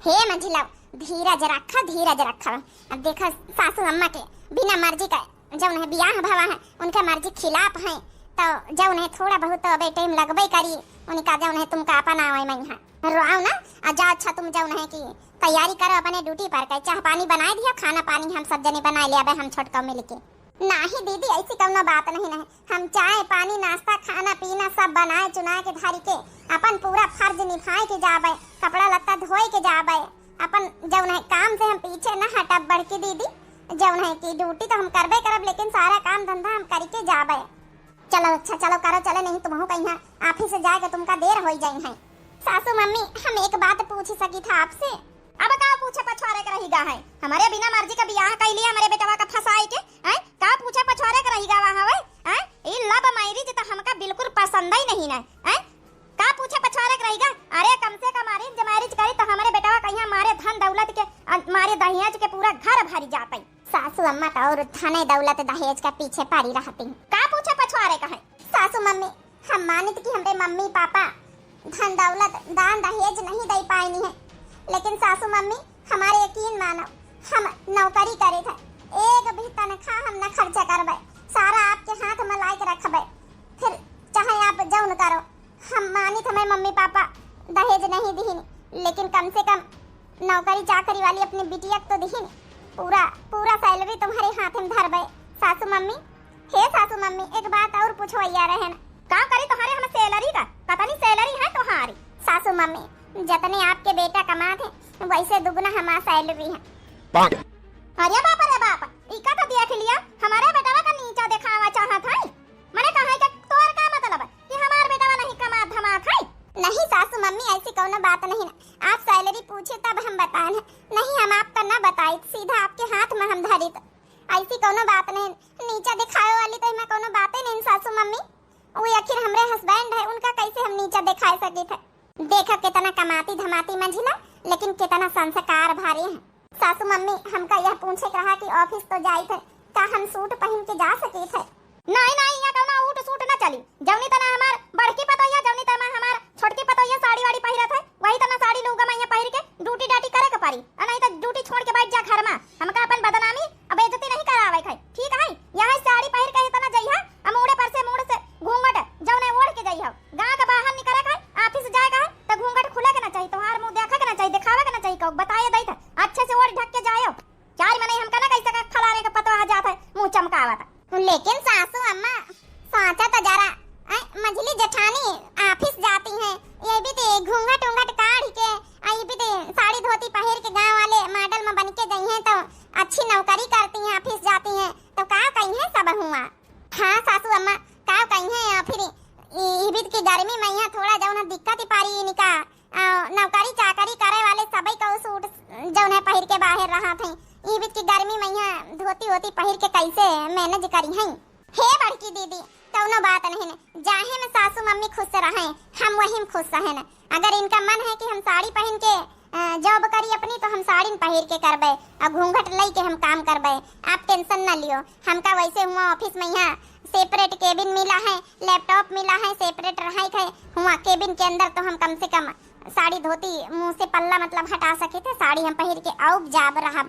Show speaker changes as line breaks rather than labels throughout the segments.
हे मंझिला धीरज रखा धीरज रखा। अब देखा सासू अम्मा के बिना मर्जी का जब उन्हें बियाह भवा है उनके मर्जी खिलाफ है तो जब उन्हें थोड़ा बहुत तो अबे टाइम लगबे करी उनका जब उन्हें तुम का अपना आवे मैं रोआओ ना आ जा। अच्छा तुम जब उन्हें की तैयारी करो अपने ड्यूटी पर के चाह पानी बना दिया खाना पानी हम सब जने बना लिया हम छोटका मिल के। नहीं दीदी ऐसी कौनो बात नहीं हम चाय पानी नाश्ता खाना पीना सब बनाए चुनाए के धारी के अपन पूरा फर्ज निभाए के जाबे कपड़ा लत्ता धोए के जाबे अपन जब उन्हें काम से हम पीछे न हटब बढ़ के दीदी जब उन्हें की ड्यूटी तो हम करबे करब लेकिन सारा काम धंधा हम करके जाबे। चलो अच्छा चलो करो चले नहीं तुम कहीं ऑफिस से जाएगा तुमका देर हो जाई है। सासू मम्मी हम एक बात पूछ सकी था आपसे।
अब का पूछे पछवारे के रहीगा है हमारे बिना मर्जी का बियाह कर लिया हमारे बेटवा का फसाई के हैं का पूछे पछवारे के रहीगा वहां है हैं ई लव मैरिज तो हमका बिल्कुल पसंद ही नहीं है हैं का पूछे पछवारे के रहीगा। अरे कम से कम अरेंज मैरिज करी तो हमारे बेटवा कहीं हमारे धन दौलत के मारे दहेज के पूरा घर भरी जाते।
सासू अम्मा तो और धन दौलत दहेज का पीछे पड़ी रहती
का पूछे पछवारे का है।
सासू मम्मी हम मानित कि हमारे मम्मी पापा धन दौलत दान दहेज नहीं दे पाएनी है लेकिन सासू मम्मी हमारे यकीन मानो हम नौकरी करे थे एक भी तनख्वाह हम न खर्चा करबे सारा आपके हाथ में लाई के रखबे फिर चाहे आप जौन करो हम मानित हमें मम्मी पापा दहेज नहीं दीहिन लेकिन कम से कम नौकरी चाकरी वाली अपनी बिटिया तो दीहिन पूरा पूरा सैलरी तुम्हारे हाथ में धरबे। सासू मम्मी हे सासू मम्मी एक बात और पूछवैया रहे न
का करी तुम्हारे हम सैलरी का पता नहीं सैलरी है तुम्हारी।
सासू मम्मी जितने आपके बेटा कमाते हैं वैसे दुगना हमारा सैलरी है।
अरे बाप इका तो देख लिया हमारे बेटावा का नीचा दिखावा चाहत है मैंने कहा है कि तोर का मतलब है कि हमार बेटावा नहीं कमा धमात है।
नहीं सासू मम्मी ऐसी कोनो बात नहीं ना आप सैलरी पूछे तब हम बताए नहीं हम आपका ना बताए सीधा आपके हाथ में हम धरी ऐसी कोनो बात नहीं नीचा दिखावे वाली तो मैं कोनो बातें नहीं सासू मम्मी वो आखिर हमरे हस्बैंड है उनका कैसे हम नीचा दिखा सके थे। देखा कितना कमाती धमाती मंझिला लेकिन कितना संस्कार भारी है। सासू मम्मी हमका यह पूछे कहा कि ऑफिस तो जाई थे का हम सूट पहन के जा सके थे।
नहीं यहाँ कौना ऊट सूट ना चली जौनी तना हमार बड़की पतोया जौनी तना हमार छोटकी पतोया साड़ी वाड़ी पहिरत है वही तना साड़ी लूगा मैं पहिर के ड्यूटी डाटी करे के पारी नहीं तो ड्यूटी छोड़ के बैठ जा घर में हमका अपन बदनामी अब बेइज्जती नहीं करावे है ठीक है। यहां साड़ी पहिर के तना जइहा हम मुड़े पर से मुड़ से घूंघट जौने ओढ़ के जइहा गांव के बाहर निकले है ऑफिस जाएगा है तो घूंघट खुले के ना चाहिए तुम्हार मुंह देखा के ना चाहिए दिखावे के ना चाहिए बताए दई था अच्छे से ओढ़ ढक के जायो चार मने हमका ना कैसे खलाने का पता आ जाता है मुंह चमकावा था।
लेकिन सासू अम्मा सोचा तो जरा मझली जेठानी ऑफिस जाती हैं ये भी तो घूंघट उंघट काढ़ के आई भी तो साड़ी धोती पहिर के गांव वाले मॉडल में बन के गई हैं तो अच्छी नौकरी करती हैं ऑफिस जाती हैं तो का कहीं है सब हुआ। हाँ सासू अम्मा का कहीं है फिर ये की गर्मी में यहाँ थोड़ा जौन दिक्कत ही पारी इनका नौकरी चाकरी करे वाले सभी का सूट जौन है पहिर के बाहर रहा थे ये की गर्मी में यहाँ धोती होती पहिर के कैसे मैनेज करी हैं। हे बड़की दीदी कौनो बात नहीं जाहे में सासू मम्मी खुश रहे हम वही में खुश रहे न अगर इनका मन है कि हम साड़ी पहन के जॉब करी अपनी तो हम साड़ी पहिर के करबे और घूंघट लई के हम काम करबे आप टेंशन न लियो हमका वैसे हुआ ऑफिस में यहाँ सेपरेट केबिन मिला है लैपटॉप मिला है सेपरेट रहा है हुआ केबिन के अंदर तो हम कम से कम साड़ी धोती मुंह से पल्ला मतलब हटा सके थे साड़ी हम पहिर के आउब जाब रहा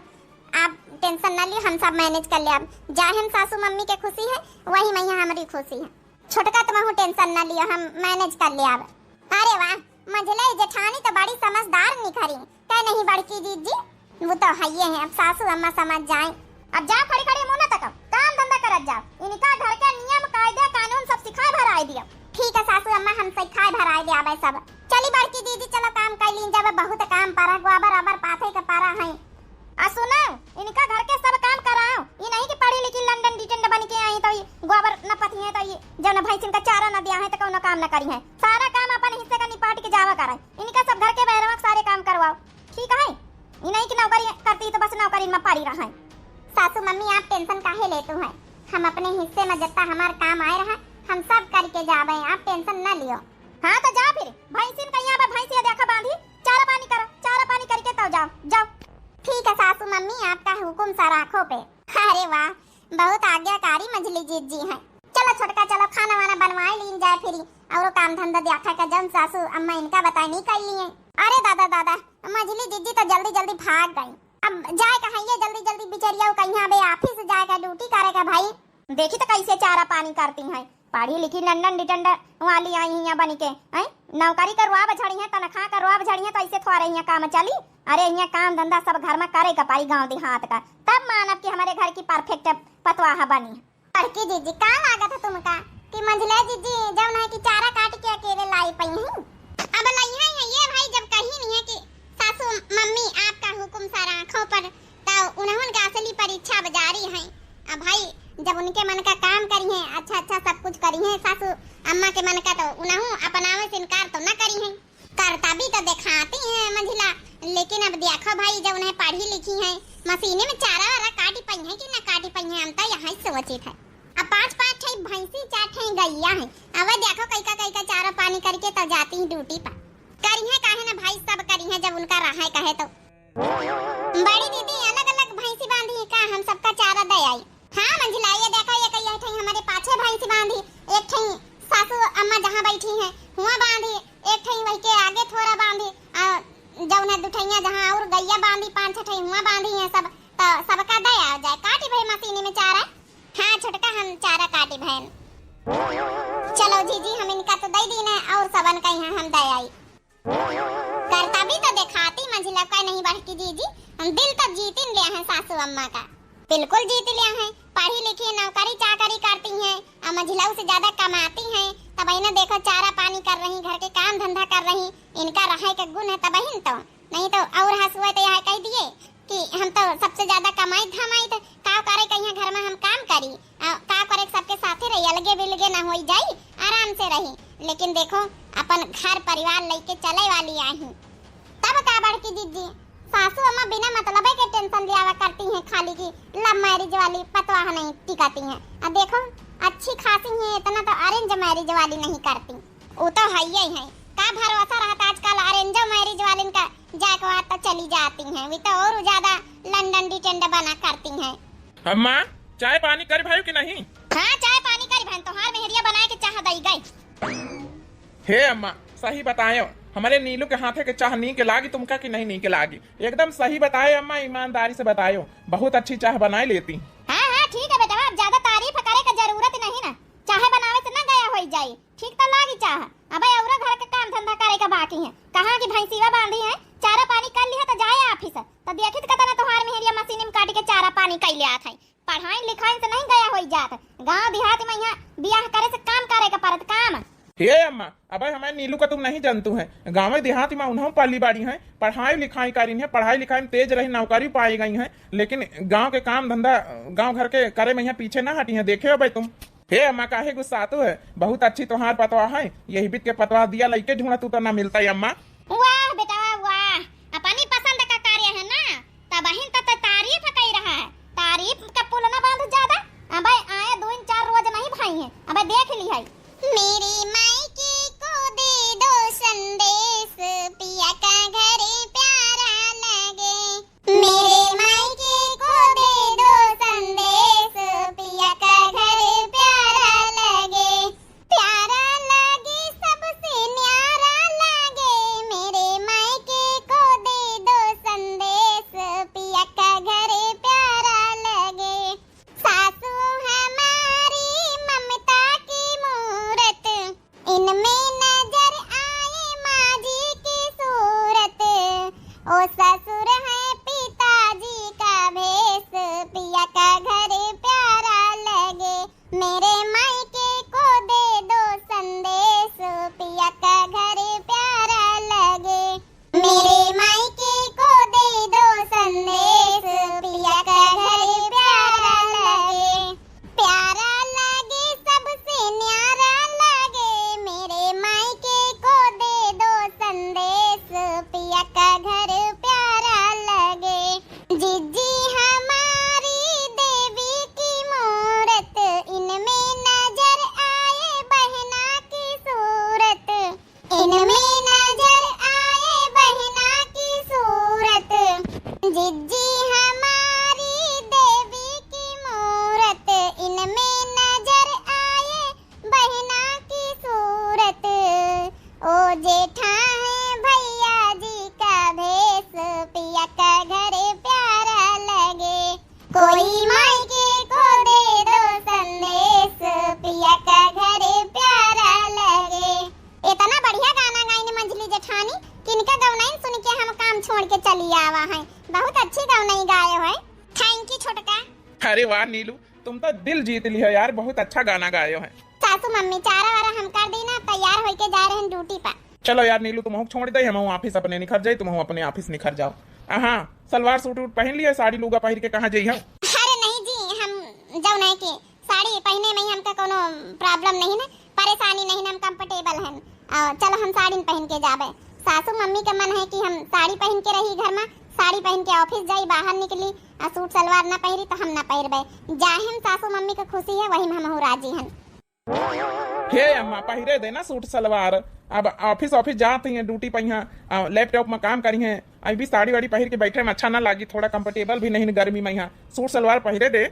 आप टेंशन न लियो हम सब मैनेज कर ले। अब जाहे सासू मम्मी के खुशी है वही मैं हमारी खुशी है छोटका तुम टेंशन न लियो हम मैनेज कर ले। अब अरे वाह मझले जेठानी तो बड़ी समझदार निखरी क्या नहीं बड़की जीजी वो तो है ये है अब सासू अम्मा समझ जाए।
अब जा खड़ी खड़ी मुंह न तक काम धंधा करत जाओ इनका घर के नियम कायदे कानून सब सिखाए भराए दिया।
ठीक है सासू अम्मा हम सिखाए भराए दे आबे सब चली बड़की दीदी चलो काम कर लीन जब बहुत काम पारा गोबर अबर पाथे के पारा है।
सुनो इनका घर के सब काम कराओ ये नहीं कि पढ़ी लिखी लंदन डिटेंड बन के आई तो ये गोबर न पथी है तो ये जब न भैंस इनका चारा न दिया है तो कोनो काम न करी है सारा काम अपन हिस्से का निपाट के जावा कराए इनका सब घर के बहरवा सारे काम करवाओ ठीक है। ये नहीं कि नौकरी करती तो बस नौकरी में पड़ी रहा है।
सासू मम्मी आप टेंशन काहे लेते हैं हम अपने हिस्से में जितना हमार काम आए रहा हम सब करके जावे आप टेंशन न लियो।
हाँ तो जा फिर भैंसिन का यहाँ पे भैंसिया देखा बांधी चारा पानी करो चारा पानी करके तब जाओ जाओ।
ठीक है सासू मम्मी आपका हुक्म सा राखो पे। अरे वाह बहुत आज्ञाकारी मझली जीजी हैं। चलो छोटका चलो खाना वाना बनवाए लीन जाए फिर और काम धंधा देखा का जन सासू अम्मा इनका बताए नहीं कर लिए। अरे दादा दादा, मझली जीजी तो जल्दी जल्दी भाग गई। अब जाए कहाँ ये जल्दी जल्दी बिचरिया कहीं बे ऑफिस जाएगा ड्यूटी करेगा भाई।
देखी तो कैसे चारा पानी करती हैं, पढ़ी लिखी लंदन डिटेंडर वाली आई हैं बनी के, हैं नौकरी करवा बछड़ी हैं, तनख्वाह करवा बछड़ी हैं, तो ऐसे थोड़ा यहाँ काम चली। अरे यहाँ काम धंधा सब घर में करे का पाई गांव देहात का, तब मानव कि हमारे घर की परफेक्ट पतवाहा बनी।
लड़की जीजी का लागत है तुमका कि मंझले जीजी जब ना कि चारा काट के अकेले लाई पई हैं। अब लाई है ये भाई, जब कही नहीं है कि सासू मम्मी आपका हुक्म सारा आंखों पर, तो उन्होंने का असली परीक्षा बजारी है। अब भाई जब उनके मन का काम करी है, अच्छा अच्छा सब कुछ करी है सासू अम्मा के मन का, तो उन्हों अपनावे से इनकार तो न करी है, करता भी तो दिखाती है मंझिला। लेकिन अब देखो भाई जब उन्हें पढ़ी लिखी है, मशीने में चारा वारा काटी पई है कि न काटी पई है, हम तो यहाँ सोचित है। अब 5-5 ठे भैंसी 4 ठे गैया है, अब देखो कैका चारा पानी करके तो जाती है ड्यूटी पर। करी है काहे ना भाई, सब करी है जब उनका रहा है कहे तो। बड़ी दीदी अलग अलग भैंसी बांधी है का, हम सबका चारा दे आई। हाँ मंझिला ये देखो ये कई ठे हमारे पाछे भैंसी बांधी, एक ठे सासू अम्मा जहाँ बैठी है हुआ बांधी, एक ठे वही के आगे थोड़ा बांधी, जब उन्हें दुठैया जहाँ और गैया बांधी 5-6 ठे हुआ बांधी है सब, तो सबका दे आ जाए काटी भाई मशीनी में चारा। हाँ छोटका हम चारा काटी बहन। चलो जीजी हम इनका तो दे दी ना, और सबन का यहाँ हम दे आई। करता भी तो दिखाती मंझिला का नहीं बढ़ती जीजी, हम दिल तक जीत लिया है सासू अम्मा का, बिल्कुल जीत लिया है। पढ़ी लिखी नौकरी चाकरी करती हैं और मंझिलाओं से ज्यादा कमाती हैं, तब इन्हें देखो चारा पानी कर रही, घर के काम धंधा कर रही, इनका रहे का गुण है तब ही तो, नहीं तो और हंसुए तो यहाँ कह दिए कि हम तो सबसे ज्यादा कमाई धमाई थे, का करे कहीं घर में हम काम करी, का करे सबके साथे रही, अलगे बिलगे ना हो जाई, आराम से रही। लेकिन देखो अपन घर परिवार लेके चले वाली आई, तब का बढ़ती दीदी सासू अम्मा बिना मतलब के टेंशन लिया करती हैं, खाली की लव मैरिज वाली पतवाह नहीं टिकाती हैं। अब देखो अच्छी खासी है, इतना तो अरेंज मैरिज वाली नहीं करती, वो तो है ही है। का भरोसा रहता आजकल अरेंज मैरिज वाले का, जाके तो चली जाती हैं, वे तो और ज्यादा लंदन डिटेंडर बना करती हैं।
अम्मा चाय पानी कर भाई कि नहीं?
हाँ चाय पानी करी बहन, तोहार मेहरिया बनाए के चाह दई गई।
हे अम्मा सही बतायो, हमारे नीलू के हाथे के चाह नी के लागी तुमका कि नहीं नी के लागी, एकदम सही बताए अम्मा, ईमानदारी से बतायो, बहुत अच्छी चाह बनाए लेती।
हाँ हाँ ठीक है बेटा, अब ज्यादा तारीफ करे का जरूरत नहीं ना, चाहे बनावे से ना गया हो जाए, ठीक तो लागी चाह। अब औरा घर के काम धंधा करे का बाकी है, कहाँ की भैंसीवा बांधी है, चारा पानी कर लिया तो जाए ऑफिस, तो देखित कतना तोहार मेहरिया मशीन में काट के चारा पानी कर लिया था। पढ़ाई लिखाई से नहीं गया हो जात, गाँव देहात में यहाँ बियाह करे से काम करे का परत काम।
हे अम्मा अब हमारे नीलू का तुम नहीं जानतू है, गाँव देहात में उन्होंने पाली बाड़ी है, पढ़ाई लिखाई करी है, पढ़ाई लिखाई में तेज रही, नौकरी पाई गई है, लेकिन गांव के काम धंधा गांव घर के करे में यहाँ पीछे ना हटी है, देखे हो भाई तुम। हे अम्मा काहे गुस्सा तो है, बहुत अच्छी तुम्हार पतवा है, यही बीत के पतवा दिया लइके ढूंढा तू तो ना मिलता है अम्मा।
वाह बेटा वाह, अपनी पसंद का कार्य है ना, तब बहन तो तारीफ कर रहा है, तारीफ का पुल ना बांध ज्यादा। अब आए 2-4 रोज नहीं भाई है, अब देख ली है।
मेरे मायके को दे दो संदेश, पिया का घर प्यारा लगे। मेरे मायके को दे दो संदेश, पिया का घर प्यारा लगे, प्यारा लगे सबसे न्यारा लगे। मेरे मायके को दे दो संदेश, पिया का घर प्यारा लगे। सासू हमारी ममता की मूरत, जेठानी किनका गवनाइन सुन के हम काम छोड़ के चली आवा है। बहुत अच्छी गवनाई गायो है। थैंक यू छोटका।
अरे वाह नीलू, तुम तो दिल जीत ली हो यार, बहुत अच्छा गाना गायो है।
सासू मम्मी चारा वारा हम कर दी ना, तैयार होके जा रहे हैं ड्यूटी पर।
चलो यार नीलू, तुम छोड़ दे, हम ऑफिस अपने निखर जाए, तुम अपने ऑफिस निखर जाओ। हाँ, सलवार सूट पहन लिया, साड़ी लूगा पहन के कहाँ जाइए?
अरे नहीं जी, हम जाओ नहीं की साड़ी पहने में हमका कोनो प्रॉब्लम नहीं ना, परेशानी नहीं ना, हम कंफर्टेबल हैं। चलो हम साड़ी पहन के जाबे। सासू मम्मी का मन है कि हम साड़ी पहन के रही घर में, साड़ी पहन के ऑफिस जाई, बाहर निकली और सूट सलवार ना पहरी तो हम ना पहरबे। जाहिम सासू मम्मी का खुशी है, वही हम राजी हैं।
हे अम्मा, पहरे देना सूट सलवार। अब ऑफिस जाती हैं ड्यूटी पर, यहाँ लैपटॉप में काम करी हैं, अभी साड़ी वाड़ी पहन के बैठे में अच्छा ना लगी, थोड़ा कंफर्टेबल भी नहीं गर्मी में, यहाँ सूट सलवार पहरे दे।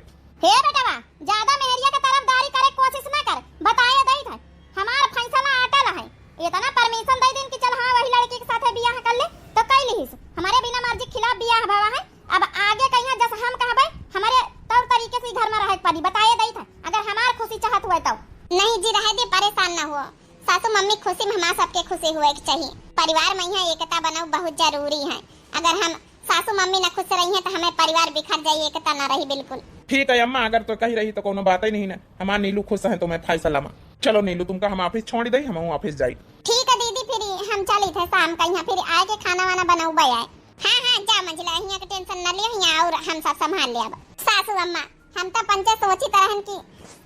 हे बेटवा, ज्यादा मेहरिया के तरफदारी करे कोशिश ना कर, बताया दई था हमार फैसला अटल है। इतना परमिशन दे दिन कि चल हाँ वही लड़की के साथ बियाह कर ले तो कई लिहिस, हमारे बिना मर्जी खिलाफ बियाह भवा है। अब आगे कहिया जैसे हम कहबे हमारे तौर तरीके से घर में रहे पड़ी, बताया दई था अगर हमार खुशी चाहत हुए तो।
नहीं जी, रहे दे, परेशान ना हो। सासू मम्मी खुशी में हमारा सबके खुशी हुए के चाहिए। परिवार में यहाँ एकता बनाओ बहुत जरूरी है। अगर हम सासू मम्मी ना खुश रही है तो हमें परिवार बिखर जाए, एकता ना रही बिल्कुल।
ठीक है अम्मा, अगर तो कही रही तो कोनो बात ही नहीं ना, हमारा नीलू खुश है तो मैं फैसला में। चलो नीलू, तुमका हम ऑफिस छोड़ दे, हम ऑफिस जाए।
ठीक है दीदी, फिर हम चली थे शाम का, यहाँ फिर आए के खाना वाना बनाऊ आए। हाँ, जा मंजिला, यहाँ के टेंशन न लियो, यहाँ और हम सब संभाल ले। अब सासू अम्मा हम तो पंचे सोची तरहन की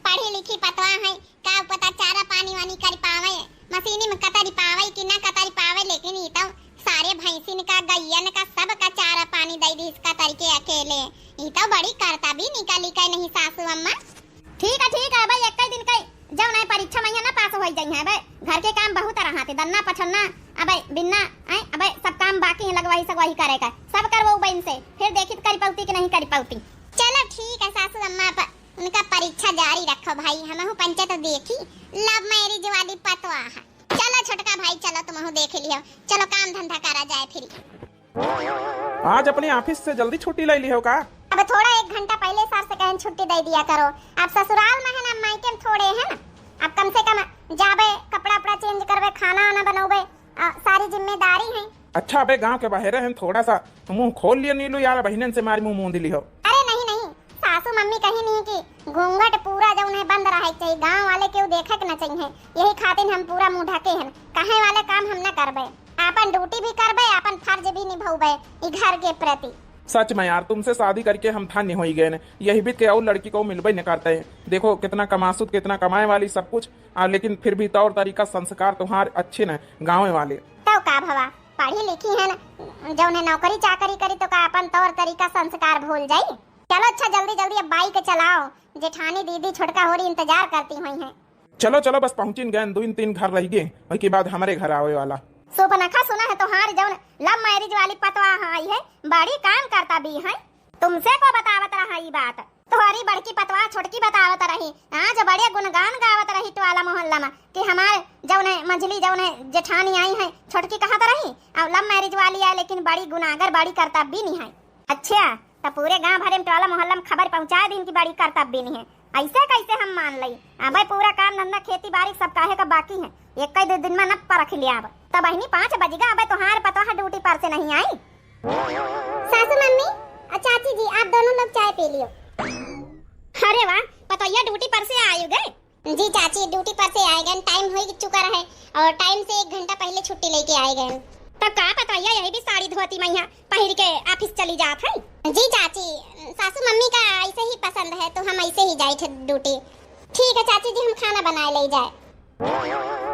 पढ़ी लिखी पतवा है, का पता चारा पानी वानी कर पावे, मशीनी में कतरी पावे कि ना कतरी पावे, लेकिन ये तो सारे भैंसिन का गैयन का सब का चारा पानी दे दी इसका तरीके अकेले। ये तो बड़ी करता भी निकाली का नहीं सासू अम्मा।
ठीक है भाई, एक दिन कई जब नहीं परीक्षा में ना पास हो जाई है भाई, घर के काम बहुत रहते, दन्ना पछन्ना अबे बिन्ना अबे सब काम बाकी है, लगवाही सगवाही करेगा, सब करवो बहन से, फिर देखी करी पाउती कि नहीं करी पाउती।
चलो ठीक है सासू अम्मा, उनका परीक्षा जारी रखो भाई, हम पंचे तो देखी लव मैरिज वाली पतवा है। चलो छोटका भाई, चलो तुम देख लियो, चलो काम धंधा करा जाए फिर।
आज अपने ऑफिस से जल्दी छुट्टी ले ली हो का?
अब थोड़ा 1 घंटा पहले सर से कहें छुट्टी दे दिया करो। अब ससुराल में है ना, मायके में थोड़े है ना, अब कम से कम जाबे, कपड़ा अपना चेंज करबे, खाना आना बनोबे, सारी जिम्मेदारी है।
अच्छा, अबे गांव के बाहर हैं, थोड़ा सा मुंह खोल लिया नीलू यार, बहनन से मारी मुंह दिली हो।
अरे नहीं, सासू मम्मी कही नहीं कि घूंघट पूरा जो उन्हें बंद रहे चाहिए, गांव वाले केहू देखे के न चाहिए, यही खातिर हम पूरा मुंह ढके हैं। कहे वाले काम हम न करबे, अपन ड्यूटी भी करबे, अपन फर्ज भी निभाऊबे घर के प्रति।
सच में यार, तुमसे शादी करके हम थाने हो ही गए, यही भी क्या लड़की को मिलबे न करते हैं। देखो कितना कमासुत, कितना कमाए वाली सब कुछ, लेकिन फिर भी तौर तरीका संस्कार तुम्हारे अच्छे न गाँव वाले।
तो का भवा पढ़ी लिखी है ना, जो उन्हें नौकरी चाकरी करी तो का अपन तौर तरीका संस्कार भूल जाई। चलो अच्छा, जल्दी अब बाइक चलाओ, जेठानी दीदी छोटका होरी इंतजार करती हुई हैं।
चलो बस पहुंची गए, 2-3 घर रह गए, उसके बाद हमारे घर आवे वाला।
सुपनखा सुना है तोहार जौन लव मैरिज वाली पतवा आई है, बड़ी काम करता भी है, तुमसे को बतावत रहा ई बात, तोहरी बड़की पतवा छोटकी बतावत रही, आज बड़े गुणगान गावत रही टोला मोहल्ला में कि हमारे जौने मंझली जौने जेठानी आई है, छोटकी कहत रही और लव मैरिज वाली है, लेकिन बड़ी गुनागर, बड़ी करता भी नहीं है। अच्छा, तो पूरे गांव भरे में टोला मोहल्ला में खबर पहुंचा दी कि बड़ी करता भी नहीं है, ऐसे कैसे हम मान लई? अब पूरा काम धंधा खेती बाड़ी सब काहे का बाकी है, एक कई 2 दिन में न परख लिया। अब तब बहनी 5 बजेगा, अब तोहार पतवा ड्यूटी पर से नहीं आई।
सासू मम्मी और चाची जी, आप दोनों लोग चाय पी लियो।
अरे वाह, पतोया ड्यूटी पर से आए गए?
जी चाची ड्यूटी पर से आए गए, टाइम हो चुका रहे और टाइम से 1 घंटा पहले छुट्टी लेके आए गए।
तब का पतोया यही भी साड़ी धोती मैया पहन के ऑफिस चली जात है?
जी चाची, सासू मम्मी का ऐसे ही पसंद है तो हम ऐसे ही जाए थे ड्यूटी। ठीक है चाची जी, हम खाना बनाए ले जाए।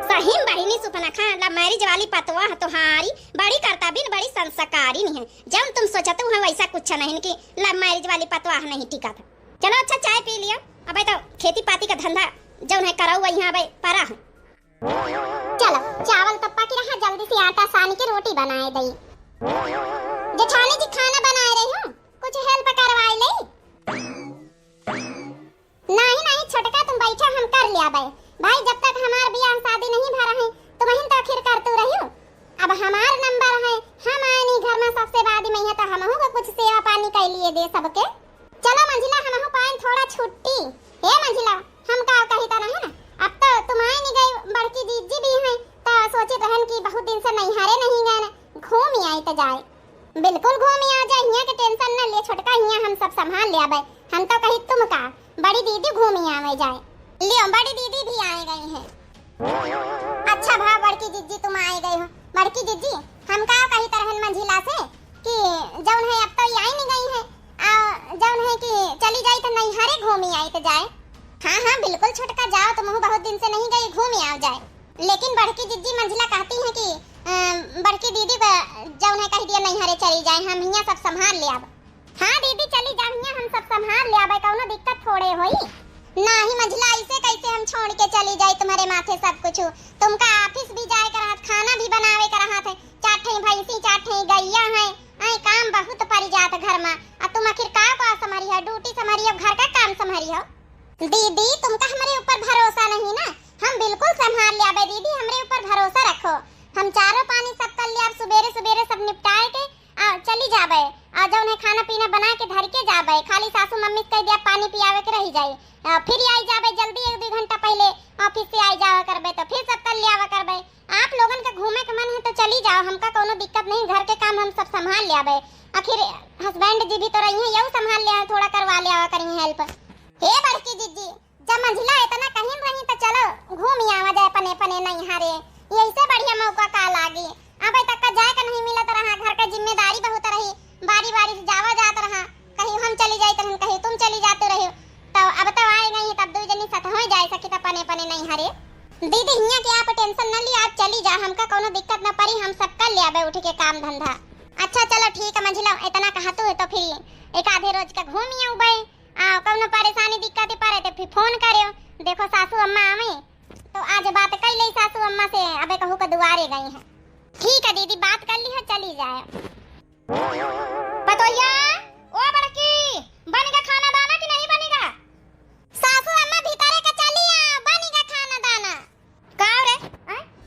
सही बहिनी सुपनखा, लव मैरिज वाली पतवा तोहारी बड़ी करता भी बड़ी संस्कारी नहीं है, जब तुम सोचते हो वैसा कुछ नहीं कि लव मैरिज वाली पतवा नहीं टिका था। चलो अच्छा, चाय पी लियो, अब तो खेती पाती का धंधा जो है कराऊ यहाँ भाई परा है।
चलो चावल तो पक रहा, जल्दी से आटा सान के रोटी बनाए दई। जेठानी जी खाना बनाए रही हूँ, कुछ हेल्प करवाए ले। नहीं छोटका तुम बैठा, हम कर लिया भाई, जब तक हमार बियाह शादी नहीं भरा है तो वहीं तो आखिर करते रहियो। अब हमार नंबर है, हम आए नहीं घर में सबसे बाद में, तो हमहू को कुछ सेवा पानी कर लिए दे सबके। चलो मंजिला, हमहू पाए थोड़ा छुट्टी। हे मंजिला, हम का कही तो नहीं ना, अब तो तुम आए नहीं गई, बड़की दीदी भी हैं तो सोचे रहन कि बहुत दिन से नैहरे नहीं गए, घूम ही आई तो जाए। बिल्कुल घूम ही आ जाए, हियां के टेंशन न ले छोटका, हियां हम सब संभाल ले आबे। हम तो कही तुम का बड़ी दीदी घूम ही आवे जाए। लियो बड़ी दीदी भी आए गई है। अच्छा भा बड़की जीजी तुम आए गई हो। बड़की जीजी हम का कही तरहन मंझिला से कि जौन है अब तो ये आई नहीं गई है, जौन है कि चली जाई तो नैहरे घूम ही आई तो जाए। हाँ हाँ बिल्कुल छोटका जाओ, तुम बहुत दिन से नहीं गई, घूम ही आ जाए। लेकिन बड़की जिज्जी मंझिला कहती है कि बड़की दीदी जौन है कह दिया नैहरे चली जाए, हम हियां सब संभाल ले आब। हाँ दीदी चली जा, हियां हम सब संभाल ले आबे, कौनो दिक्कत थोड़े होई। नहीं मंझिला ऐसे कैसे हम छोड़ के चली जाए तुम्हारे माथे सब कुछ। तुमका ऑफिस भी जाए कर हाथ, खाना भी बनावे कर हाथ है, चाठे भैंसी चाठे गैया है, आई काम बहुत पड़ जात घर में। अब तुम आखिर का संभारी हो, ड्यूटी संभारी हो, घर का काम संभारी हो। दीदी तुमका हमारे ऊपर भरोसा नहीं ना, हम बिल्कुल संभाल ले आबे दीदी, हमरे ऊपर भरोसा रखो। हम चारों पानी सब कर ले, सुबेरे सुबेरे सब निपटाए के चली जाबे, और जौन है खाना पीना बना के धर के जाबे, खाली सासू मम्मी से कह दिया पानी पियावे के रही जाए, फिर आई जाबे जल्दी 1-2 घंटा पहले ऑफिस से आई जावा करबे, तो फिर सब कर ले आवा करबे। आप लोगन का घूमे का मन है तो चली जाओ, हमका कोनो दिक्कत नहीं, घर के काम हम सब संभाल ले आबे। आखिर हस्बैंड जी भी तो रही हैं, यू संभाल ले, थोड़ा करवा ले आवा करेंगे हेल्प। हे बड़की जीजी जब मंझिला इतना कहीं रही तो चलो घूम ही आवा जाए पने पने नैहरे, यही से बढ़िया मौका का लागी। अब तक का जाए का नहीं मिला तो रहा, घर का जिम्मेदारी बहुत रही, बारी बारी से जावा जात रहा, कहीं हम चली जाए तो कहीं तुम चली जाते रहे, तो अब तो आए गई तब 2 जनी साथ हो जाए सकी तो पने पने नैहरे। दीदी हियां के आप टेंशन न ली, आप चली जा, हमका कोनो दिक्कत न पड़ी, हम सब कर ले आबे उठ के काम धंधा। अच्छा चलो ठीक है मंझिला, इतना कहतू है तो फिर एक आधे रोज का घूम ही आऊबे, कोनो परेशानी दिक्कत पड़े तो फिर फोन करियो। देखो सासू अम्मा आवे तो आज बात कर ले सासू अम्मा से, अबे कहू का दुआरे गई है। ठीक है दीदी बात कर ली है, चली जाए।
पतोहिया ओ बड़की बनेगा खाना दाना कि नहीं बनेगा?
सासू अम्मा भीतरे का चली आ, बनेगा खाना दाना।
का रे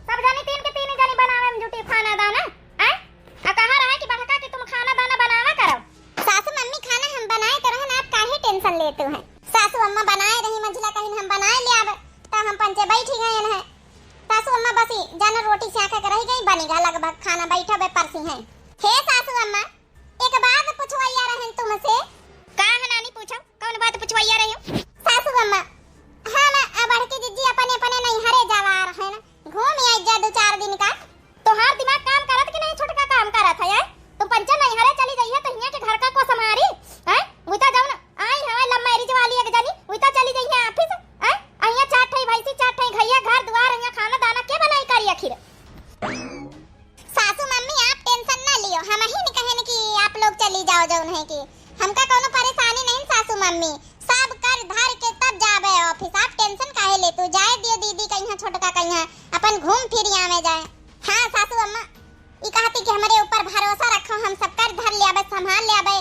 सब जानी 3 के 3 जानी बनावे में जुटी खाना दाना। आ कहां रहा कि बड़का कि तुम खाना दाना बनावा करो?
सासू मम्मी खाना हम बनाए तो रहन, आप काहे टेंशन लेते हैं। सासू अम्मा बनाए रही मंझिला कहीं हम बनाए ले आवे, तो हम पंचे बैठ गए हैं। सासू अम्मा बस जाना रोटी से आके रह गई, बनेगा लगभग खाना बैठा बे परसी है। हे सासू अम्मा एक बात पूछवाइया रहन तुमसे।
का है नानी पूछो, कौन बात पूछवाइया रही हो?
सासू अम्मा हम बड़की जीजी अपने अपने नैहरे जावा रहे ना, घूम आई जा 2-4 दिन का।
तोहार दिमाग काम करत कि नहीं छोटका काम करत है? तुम पंचा नैहरे चली जाइए तो हियां के घर का को संभारी है, उता जाऊ ना आई है लव मैरिज वाली एक जानी, उता चली जाइए ऑफिस है, अहिया चाठई भैंसी चाठई घैया घर द्वार अहिया खाना दाना के बनाई करी आखिर।
सासू मम्मी आप टेंशन ना लियो, हम ही नहीं कहन कि आप लोग चली जाओ, जौन है कि हमका कोनो परेशानी नहीं सासू मम्मी, सब कर धर के तब जाबे ऑफिस, आप टेंशन काहे ले तू जाए दियो दीदी कहिया छोटका कहिया अपन घूम फिर आवे जाए। हां सासू अम्मा ई कहती कि हमारे ऊपर भरोसा रखो, हम सब कर धर ले आबे संभाल ले आबे,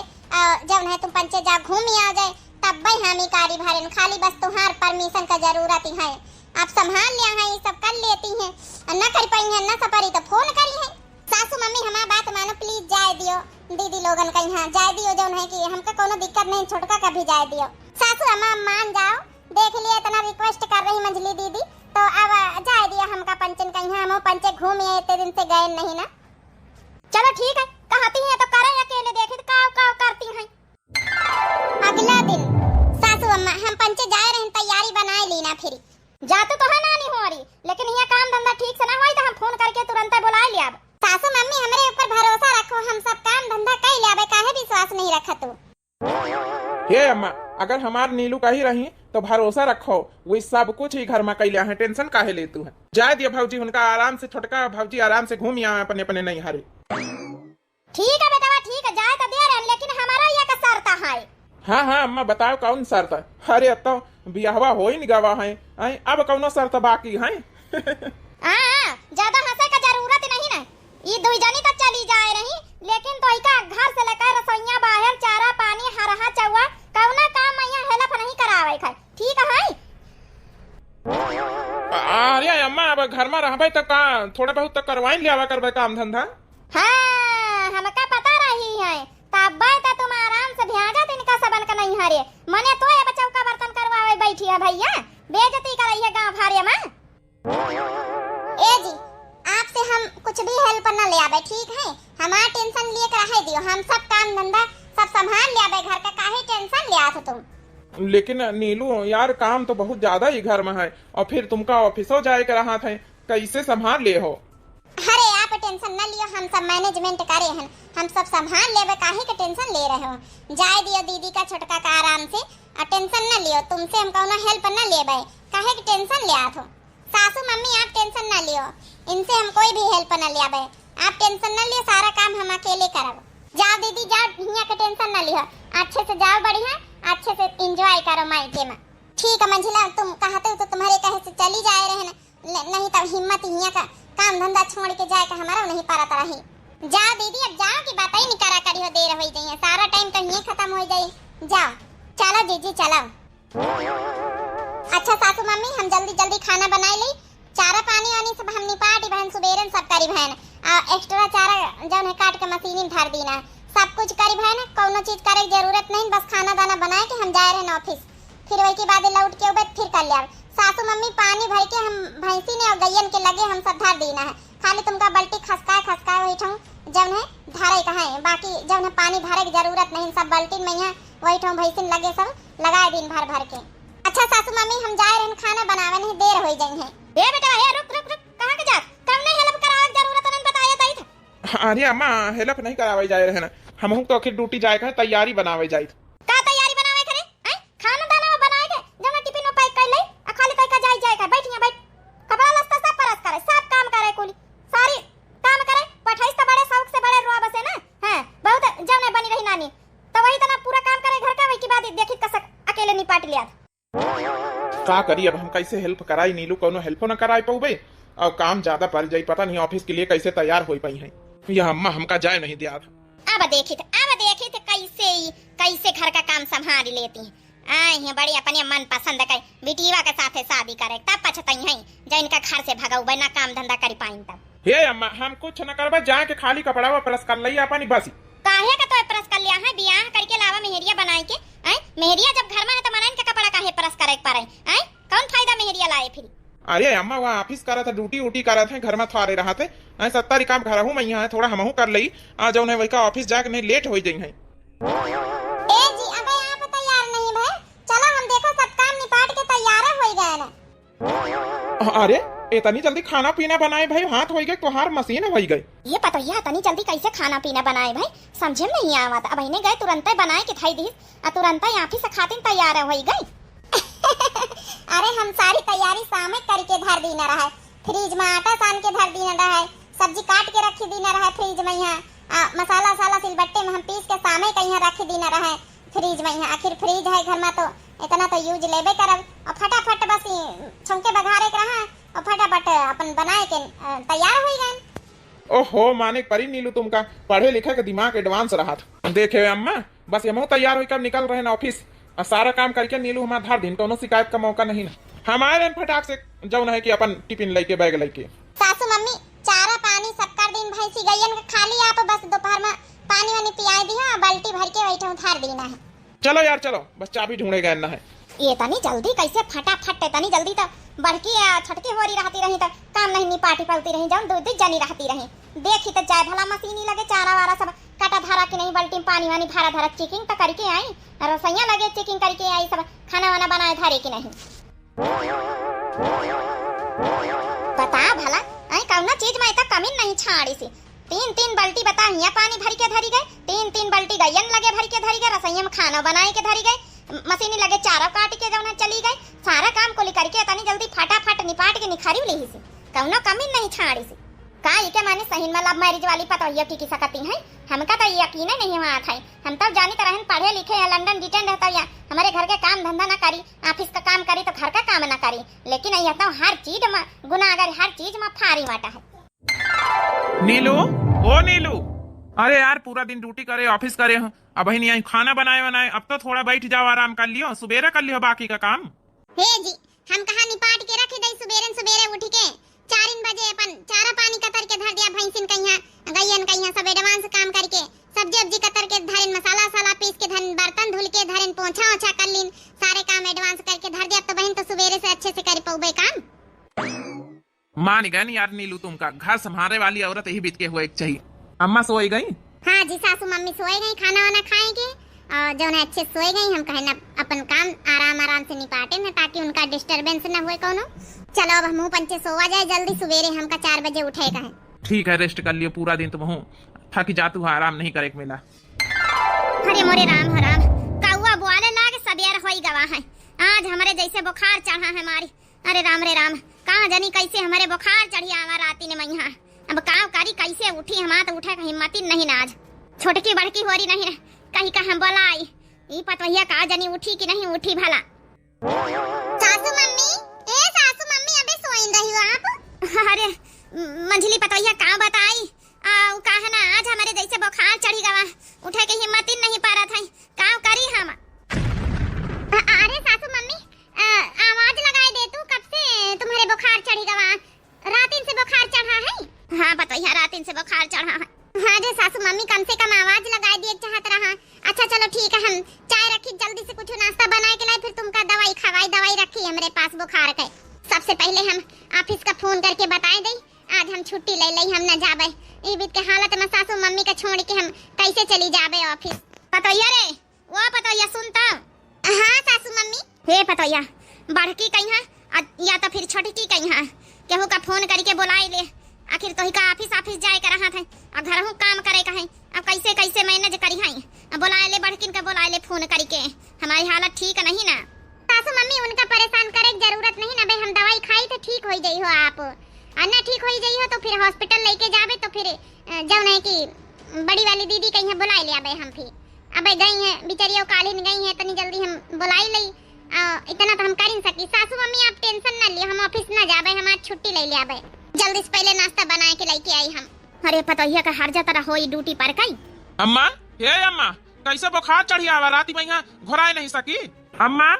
जौन है तुम पंचे जा घूम ही आ जाए, तब भाई हम ही कारी भरन, खाली बस तुम्हार परमिशन का जरूरत ही है, आप संभाल लिया है, ये सब कर लेती हैं, न कर पाई है न सपरी तो फोन करी है। सासू मम्मी हमारी बात मानो प्लीज, जाए दियो दीदी लोगन कहीं जाए दियो, जौन है कि हमका कोनो दिक्कत नहीं, छोटका का भी जाए दियो। सासू अम्मा मान जाओ, देख लिए इतना रिक्वेस्ट कर रही मंझली दीदी, तो अब जाए दियो हमका पंचन कहीं, हम पंचे घूम आए, इतने दिन से गए नहीं ना।
चलो ठीक है, कहती हैं तो करे, अकेले देखे तो काव काव करती हैं।
अगला दिन सासू अम्मा हम पंचे जाए रहे, तैयारी बनाए लीना, फिर
जाते तो है नानी हो रही, लेकिन यहाँ काम धंधा ठीक से ना होई तो हम फोन करके तुरंत बुला ले आब।
सासू मम्मी हमारे ऊपर भरोसा रखो, हम सब काम धंधा कर ले आबे, काहे विश्वास नहीं रखा तू।
हे अम्मा अगर हमार नीलू कही रही तो भरोसा रखो, वो सब कुछ ही घर में कैला है, टेंशन काहे लेतू है। जाए दियो भौजी, उनका आराम से, छोटका भौजी आराम से घूम आवे अपने अपने नैहरे।
ठीक है बेटा ठीक है, जाए तो दे रहे, लेकिन हमारा ये का शर्त है।
हाँ हाँ अम्मा बताओ कौन शर्त है? अरे अब तो बियाहवा हो ही नहीं गवा है, अब कौनो शर्त बाकी है?
ज्यादा हंसे का जरूरत नहीं ना, ये 2 जनी तो चली जाए रही, लेकिन तो इका घर से लेकर रसोईया बाहर चारा पानी हरहा चौवा कौना काम मैया हेल्प नहीं करावे खाए, ठीक है?
अरे अम्मा अब घर में रहबे तो का थोड़ा बहुत तो करवाई लियावा करबे काम धंधा।
हाँ हमका पता रही है, तब तो तुम आराम से भ्यागा तिनका सबन का नहीं हरे, मने तो ये बचाव का बर्तन करवावे बैठी है भैया, बेइज्जती करई है गांव भारे में।
ए जी आप आपसे हम कुछ भी हेल्प न ले आवे, ठीक है? हमारा टेंशन लिए कर रहे दियो, हम सब काम धंधा सब संभाल ले आवे, घर का काहे टेंशन ले आत तुम?
लेकिन नीलू यार काम तो बहुत ज्यादा ही घर में है, और फिर तुमका ऑफिसो जाए के रहा था, कैसे संभाल ले हो?
अरे आप टेंशन न लियो, हम सब मैनेजमेंट करे हैं, हम सब संभाल लेवे, काहे के टेंशन ले रहे हो? जाए दियो दीदी का छोटका का आराम से, और टेंशन न लियो, तुमसे हम कौनो हेल्प न लेवे, काहे के टेंशन ले आत हो? सासू मम्मी आप टेंशन न लियो, इनसे हम कोई भी हेल्प न ले आवे, आप टेंशन न लियो, सारा काम हम अकेले करब। जाओ दीदी जाओ, हिया के टेंशन न लियो, अच्छे से जाओ, बढ़िया अच्छे से एंजॉय करो मायके में। ठीक है मंजिला, तुम कहते हो तो तुम्हारे कहे से चली जाए रहे न, नहीं तो हिम्मत हिया का काम धंधा छोड़ के जाए का हमारा नहीं पारत रही। जाओ दीदी अब जाओ, की बात ही नहीं करा करी हो, देर हो जाइए, सारा टाइम तो यहीं खत्म हो जाए, जाओ चलो जीजी चलो। अच्छा सासू मम्मी हम जल्दी जल्दी खाना बनाए ली, चारा पानी वानी सब हम निपाटी बहन सुबेरन सब करी बहन, एक्स्ट्रा चारा जौन है काट के मशीन में धर दीना, सब कुछ करी बहन, कोनो चीज करे की जरूरत नहीं, बस खाना दाना बनाए के हम जाए रहे ऑफिस, फिर वही के बाद लौट के उबे फिर कर लिया। सासू मम्मी पानी भर के हम भैंसी ने और गैयन के लगे हम सब धर देना है, खाली तुमका बल्टी खसका वही ठूं जब है धारे कहाँ है, बाकी जब है पानी भरे की जरूरत नहीं, सब बल्टी में यहाँ वही ठूं भैंसी लगे सब लगाए दिन भर भर के। अच्छा सासू मम्मी हम जाए रहे खाना बनावे, नहीं देर हो जाए है।
ए बेटा ए रुक रुक रुक, कहां के जात? कौन हेल्प करावे की जरूरत नहीं बताया ताई था।
अरे अम्मा हेल्प नहीं करावे जाए रहे ना, हम तो आखिर ड्यूटी जाए का तैयारी बनावे जाए।
का तैयारी बनावे करे? हैं खाना दाना बनाए के जब मैं टिफिन में पैक कर ले, आ खाली तय का जाई का बैठ यहां बैठ, कपड़ा लत्ता सब परस करे, सब काम करे, कुली सारी काम करे, पठाइस तो बड़े शौक से बड़े रुआ बसे ना, हैं बहुत जब ने बनी रही नानी, तो वही तना पूरा काम करे घर का, वही की बात देखी कसक अकेले निपाट लिया।
का करी अब हम कैसे हेल्प कराई, नीलू कोनो हेल्प न कराई पाऊबे, और काम ज्यादा पड़ जाई, पता नहीं ऑफिस के लिए कैसे तैयार हो पाई है, यह अम्मा हमका जाए नहीं दिया था।
अब देखी थे कैसे घर का काम संभाल लेती हैं, आए हैं बड़ी अपने मन पसंद कर बिटिया के साथे शादी करे, तब पछताई हैं जब इनका घर से भगाऊ बिना काम धंधा कर पाइन तब।
हे अम्मा हम कुछ न करबा, जाके खाली कपड़ा प्रेस कर लई अपनी बस।
काहे का तो प्रेस कर लिया है, बियाह करके लावा मेहरिया बनाए के, हैं मेहरिया जब घर में है तो मनाइन के कपड़ा काहे प्रेस करे पारे, हैं कौन फायदा मेहरिया लाए फिर?
अरे अम्मा वहाँ ऑफिस करा था, ड्यूटी उटी करा थे, घर में थारे रहा थे, 70 काम घर हूँ मैं यहाँ थोड़ा हमहू कर लई, आज उन्हें वही का ऑफिस जाके नहीं लेट हो जाई है।
ए जी अबे आप तैयार नहीं भई, चलो हम देखो सब काम निपाट के तैयार हो गए ना।
अरे इतनी जल्दी खाना पीना बनाए भाई, हाथ हो गए तोहार मशीन हो गई।
ये पता है इतनी जल्दी कैसे खाना पीना बनाए भाई, समझे में नहीं आवत, अब इन्हें गए तुरंत बनाए के थाई दी, आ तुरंत ऑफिस से खातिर तैयार हो गई।
अरे हम सारी तैयारी सामे करके धर दीना रहा, फ्रिज में आटा सान के धर दीना रहा, सब्जी काट के रख दीना रहा फ्रिज में, यहाँ मसाला साला सिलबट्टे में हम पीस के सामे कहीं रख दीना रहा फ्रिज में, यहाँ आखिर फ्रिज है घर में तो इतना तो यूज लेबे करब, और फटाफट बस छौंके बघारे के रहा और फटाफट अपन बनाए के तैयार हो गए।
ओहो माने परी नीलू तुमका पढ़े लिखे के दिमाग एडवांस रहा था। देखे अम्मा बस हम तैयार होकर निकल रहे ना ऑफिस, और सारा काम करके नीलू हमारा धार दिन कोनो शिकायत का मौका नहीं ना, हमारे फटाक से जौन है कि अपन टिफिन लेके बैग लेके।
सासू मम्मी चारा पानी सब कर दिन भैंसी गैयन के खाली, आप बस दोपहर में पानी वानी पिया दिया, बाल्टी भर के बैठे उधार देना है।
चलो यार चलो, बस चाबी ढूंढे गए ना है।
ये तनी जल्दी कैसे फटाफट, तनी जल्दी तो बड़की छटकी हो रही रहती रही तो काम नहीं निपाटी पलती रही, जाऊं दूध जानी रहती रही, देखी तो जाए भला मशीनी लगे चारा वारा सब काटा धारा के नहीं, बल्टी में पानी वानी भरा धरा चेकिंग तो करके आई, रसोइया लगे चेकिंग करके आई, सब खाना वाना बनाए धारे की नहीं। बता भला आई कौना चीज में इतना कमी नहीं छाड़ी सी, तीन बाल्टी बता यहाँ पानी भर के धरी गए, तीन बाल्टी गैयन लगे भर के धरी गए, रसोइया में खाना बनाए के धरी गए, मशीनी लगे चारा काट के जौन चली गई, सारा काम को करके इतनी जल्दी फटाफट निपाट के निखारी ली सी, कौनो कमी नहीं छाड़ी सी। का ये के माने सही में लव मैरिज वाली पतोहिया की सकती है, हमका तो यकीन नहीं हुआ था, हम तो जानी तरह पढ़े लिखे हैं, लंदन डिटेंड रहता है, हमारे घर के काम धंधा ना करी, ऑफिस का काम करी तो घर का काम ना करी, लेकिन ये तो हर चीज में गुनाहगार, हर चीज में फारी वाटा है।
नीलू ओ नीलू, अरे यार पूरा दिन ड्यूटी करे ऑफिस करे हो, अब ही नहीं आई खाना बनाए, अब तो थोड़ा बैठ जाओ आराम कर लियो, सुबेरे कर लियो बाकी का काम।
हे जी हम कहा निपाट के रखे दई, सुबेरे उठ के 4 बजे अपन चारा पानी कतर के धर दिया भैंसिन कहिया गैयन कहिया, सब एडवांस काम करके सब्जी उब्जी कतर के धरन, मसाला साला पीस के धरन, बर्तन धुल के धरन, पोंछा ओछा कर लीन, सारे काम एडवांस करके धर दिया, तो बहन तो सुबेरे से अच्छे से कर पाऊबे काम।
मान गए नहीं यार नीलू, तुमका घर संभालने वाली औरत यही बीत के हुए एक चाहिए। अम्मा सोई गई?
हाँ जी सासू मम्मी सोए गई, खाना वाना खाएंगे और जो है अच्छे सोए गई। हम कहे ना अपन काम आराम आराम से निपाटे ना, ताकि उनका डिस्टरबेंस ना हुए कोनो। चलो अब मुंह पंचे सोवा जाए जल्दी, सवेरे हमका 4 बजे उठेगा है।
ठीक है, रेस्ट कर लियो, पूरा दिन तुम हूँ थक जातू, आराम नहीं करे मिला।
अरे मोरे राम हराम, कौआ बोले लागे सबेर होई गवा है। आज हमारे जैसे बुखार चढ़ा है मारी। अरे राम रे राम, कहाँ जानी कैसे हमारे बुखार चढ़ी आवा राती ने मैया। अब काम करी कैसे उठी, हमारा तो उठे का हिम्मत ही नहीं ना। आज छोटकी बड़की हो रही नहीं कहीं का हम बोलाई ई पतवैया का जानी उठी कि नहीं उठी भला।
सासू मम्मी, ए सासू मम्मी अबे सोइन रही हो आप?
अरे मंझली पतवैया का बताई आ कहा ना आज हमारे जैसे बुखार चढ़ी गवा, उठे के हिम्मत ही नहीं पा रहा था। काम करी हम।
अरे सासू मम्मी आवाज लगाई दे तू, कब से तुम्हारे बुखार चढ़ी गवा? रातिन से बुखार चढ़ा है?
हाँ पतवैया रातिन से बुखार चढ़ा है।
हाँ जे सासू मम्मी कम से कम आवाज लगाई दिए चाहत रहा। अच्छा चलो ठीक है, हम चाय रखी जल्दी से कुछ नाश्ता बना के लाई, फिर तुमका दवाई खवाई। दवाई रखी हमारे पास बुखार के। सबसे पहले हम ऑफिस का फोन करके बताए दई आज हम छुट्टी ले लई, हम न जाबे। ई बीत के हालत में सासू मम्मी का छोड़ के हम कैसे चली जाबे ऑफिस?
पतवैया रे, वो पतवैया सुनता?
हाँ सासू मम्मी।
हे पतवैया, बड़की कहीं है या तो फिर छोटकी कहीं है, केहू का फोन करके बुलाई ले। आखिर तो ही का ऑफिस जाए कर रहा था और घर हूँ काम करे का है। अब कैसे कैसे मैनेज करी है? बुलाए ले बड़किन का, बुलाए ले फोन करके। हमारी हालत ठीक नहीं ना
सासू मम्मी, उनका परेशान करे की जरूरत नहीं ना भाई। हम दवाई खाई तो ठीक हो जाई हो आप, अन्ना ठीक हो जाई हो तो फिर हॉस्पिटल लेके जाबे तो फिर जब नहीं कि बड़ी वाली दीदी कहीं बुलाए ले आबे। हम फिर अबे गई है बेचारी कालीन गई है, इतनी जल्दी हम बुलाई लई। इतना तो हम कर ही सकी। सासू मम्मी आप टेंशन ना लियो, हम ऑफिस ना जाबे, हम आज छुट्टी ले ले आबे। जल्दी से पहले नाश्ता बना के लेके आई हम।
अरे पतवैया का हर जाता होई ड्यूटी पर कई।
अम्मा, हे अम्मा, कैसे बुखार चढ़ी आवा राती में यहाँ घुराए नहीं सकी? अम्मा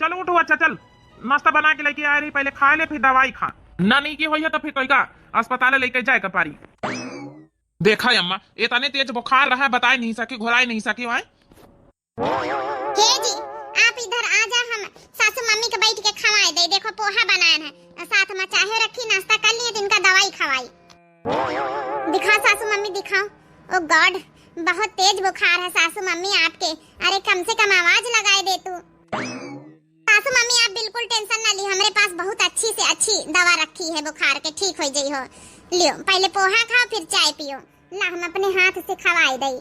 चलो उठो, अच्छा चल नाश्ता बना के लेके आ रही, पहले खा ले फिर दवाई खा। ना नहीं की हुई है तो फिर कोई का अस्पताल लेके जाए पारी। देखा अम्मा, इतने तेज बुखार रहा, बताए नहीं सकी, घुराए नहीं सकी। वहाँ
हे जी आप इधर आ जा, हम सासू मम्मी के बैठ के खवाए दे। देखो पोहा बनाया है, साथ में चाय रखी, नाश्ता कर लिए, दिन का दवाई खवाई। दिखा सासू मम्मी दिखाओ। ओ गॉड, बहुत तेज बुखार है सासू मम्मी आपके। अरे कम से कम आवाज लगाए दे तू। सासू मम्मी आप बिल्कुल टेंशन ना ली, हमारे पास बहुत अच्छी से अच्छी दवा रखी है बुखार के, ठीक हो जाई हो। लियो पहले पोहा खाओ फिर चाय पियो। ला हम अपने हाथ से खवाए दई।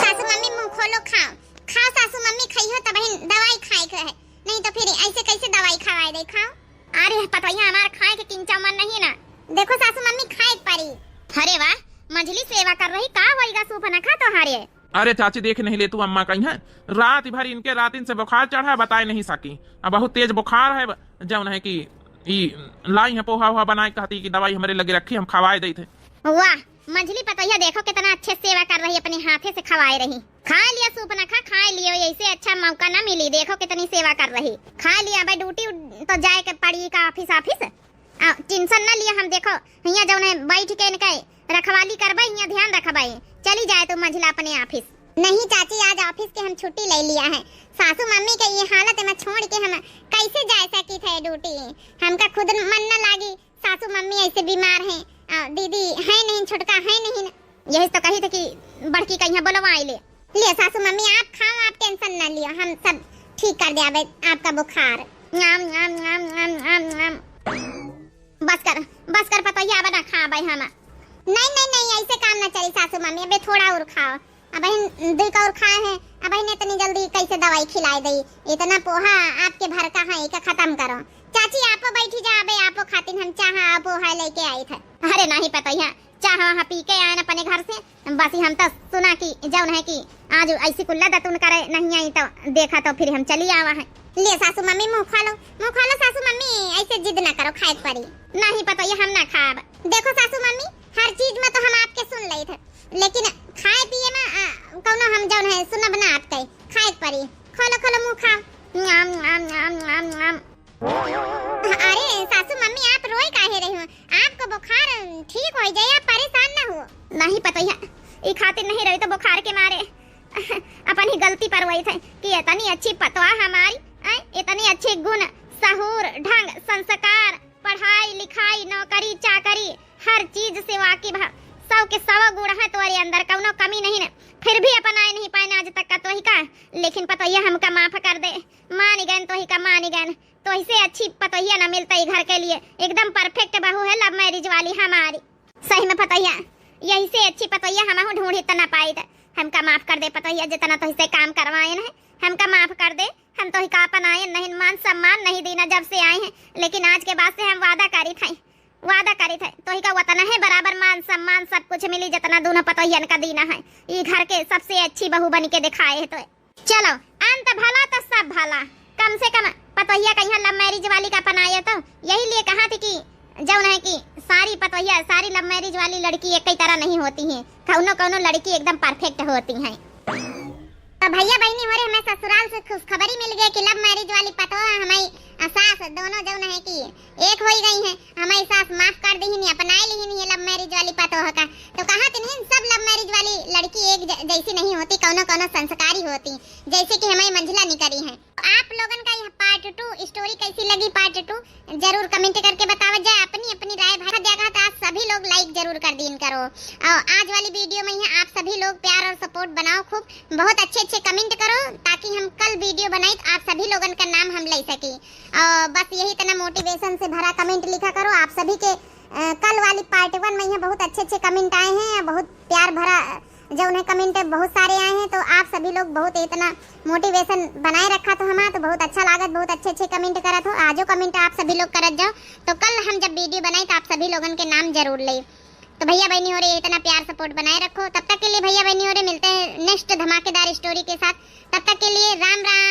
सासू मम्मी मुंह खोलो, खाओ खाओ सासू मम्मी, खाई हो तब दवाई खाए के है, नहीं तो फिर ऐसे कैसे दवाई खवाए दे। खाओ।
अरे पतवैया हमार खाए के किंचा मन नहीं ना।
देखो सासू मम्मी खाए परी।
अरे वाह, मंझली सेवा कर रही का होएगा सूप न खा तो हारे।
अरे चाची देख नहीं ले तू, अम्मा कहीं है रात भर इनके रातिन से बुखार चढ़ा, बताए नहीं सकी। अब बहुत तेज बुखार है, जब है कि लाई है पोहा हुआ बनाए, कहती कि दवाई हमारे लगे रखी, हम खवाए दी थे।
वाह मंझली पतवैया देखो कितना अच्छे सेवा कर रही, अपने हाथे से खवाए रही। खा लिया सूप न खा, खा लियो, ऐसे अच्छा मौका ना मिली। देखो कितनी सेवा कर रही, खा लिया। भाई ड्यूटी तो जाए के पड़ी का ऑफिस। टेंशन ना लिया, हम देखो यहाँ जब बैठ के इनका रखवाली करबे, यहाँ ध्यान रखबे। चली जाए तो मंझला अपने ऑफिस।
नहीं चाची, आज ऑफिस के हम छुट्टी ले लिया है। सासू मम्मी के ये हालत में छोड़ के हम कैसे जा सकी थे ड्यूटी? हमका खुद मन न लागी, सासू मम्मी ऐसे बीमार हैं, दीदी है नहीं, छोटका है नहीं।
यही तो कही थी कि बड़की कहीं बुलवाई ले।
लियो सासू मम्मी आप खाओ, आप टेंशन ना लियो, हम सब ठीक कर देबे आपका बुखार।
बस कर पतवैया बना खा भाई हम।
नहीं ऐसे काम ना चली सासू मम्मी, अबे थोड़ा और खाओ। अब दूध और खाए हैं, अब इतनी जल्दी कैसे दवाई खिलाई दी? इतना पोहा आपके भर का है, इका खत्म करो। चाची आप बैठी जा, अबे आप खातिन हम चाह पोहा लेके आई थे।
अरे नहीं पतवैया, चाह वहाँ पी के आए अपने घर से। बस हम तो सुना कि जौन है कि आज ऐसी कुल्ला दतुन करे नहीं आई, तो देखा तो फिर हम चली आवा है।
ले सासू मम्मी मुँह खा लो सासू मम्मी, ऐसे जिद ना करो, खाए पड़ी।
नहीं पतवैया हम ना खाब।
देखो सासू मम्मी, हर चीज में तो हम आपके सुन ले थे, लेकिन खाए पिए में कौनो हम जौन है सुनब ना आपके, खाए पड़ी। खोलो मुँह खाओ। अरे सासू मम्मी आप रोए काहे रही हो? आपको बुखार ठीक हो जाए, आप परेशान ना हो।
नहीं पतवैया, ये खातिर नहीं रही तो बुखार के मारे अपन ही गलती पर वही थे कि इतनी अच्छी पतवा हमारी, इतनी अच्छे गुण सहूर ढंग संस्कार पढ़ाई लिखाई नौकरी चाकरी हर चीज से वाकिफ है, 100 के 100 गुण है तुम्हारे अंदर, कौनो कमी नहीं है, फिर भी अपनाए नहीं पाए आज तक का तो ही का। लेकिन पतोहिया हमका माफ कर दे, मान गए तो ही का मान गए, तो इसे अच्छी पतोहिया न मिलता ही घर के लिए, एकदम परफेक्ट बहू है लव मैरिज वाली हमारी। सही में पतोहिया यही से अच्छी पतोहिया हम ढूंढ इतना पाई थे, हमका माफ कर दे पतोहिया, जितना तो इसे काम करवाए हैं हमका माफ कर दे। हम तो ही का अपनाए नहीं, मान सम्मान नहीं देना जब से आए हैं, लेकिन आज के बाद से हम वादा करी थे तो ही का वतन है बराबर मान सम्मान सब कुछ मिली जितना दोनों पतोहियन का दीना है, ये घर के सबसे अच्छी बहू बन के दिखाए है। तो चलो अंत भला तो सब भला, कम से कम पतोहिया का यहाँ लव मैरिज वाली का अपनाए, तो यही लिए कहा थी कि जौन है कि सारी पतोहिया सारी लव मैरिज वाली लड़की एक ही तरह नहीं होती है, कौनो लड़की एकदम परफेक्ट होती है।
तो भैया बहनी हो रहे हमें ससुराल से खुशखबरी मिल गई कि लव मैरिज वाली पतोहा हमारी सास दोनों जौन है कि एक हो गई है, हमारी सास माफ कर दी नहीं, अपनाए ली नहीं लव मैरिज वाली पतोहा का। तो कहा कि नहीं सब लव मैरिज वाली लड़की एक जैसी नहीं होती, कौनो संस्कारी होती, जैसे कि हमारी मंजिला निकली है। आप लोगन का यह पार्ट 2 स्टोरी कैसी लगी, पार्ट 2 जरूर कमेंट करके बताओ जाए, अपनी राय भाई जगह तो आप सभी लोग लाइक जरूर कर दीन करो। और आज वाली वीडियो में आप सभी लोग प्यार और सपोर्ट बनाओ, खूब बहुत अच्छे कमेंट करो ताकि हम कल वीडियो बनाए तो आप सभी लोगन का नाम हम ले सके। और बस यही तना मोटिवेशन से भरा कमेंट लिखा करो। आप सभी के कल वाली पार्ट 1 में यहाँ बहुत अच्छे कमेंट आए हैं, बहुत प्यार भरा जो उन्हें कमेंट बहुत सारे आए हैं, तो आप सभी लोग बहुत इतना मोटिवेशन बनाए रखा तो हमारा तो बहुत अच्छा लागत, बहुत अच्छे कमेंट करत हो। आजो कमेंट आप सभी लोग करत जाओ, तो कल हम जब वीडियो बनाए तो आप सभी लोगन के नाम जरूर ले। तो भैया बहनी हो रहे इतना प्यार सपोर्ट बनाए रखो। तब तक के लिए भैया बहनी हो रहे मिलते हैं नेक्स्ट धमाकेदार स्टोरी के साथ, तब तक के लिए राम राम।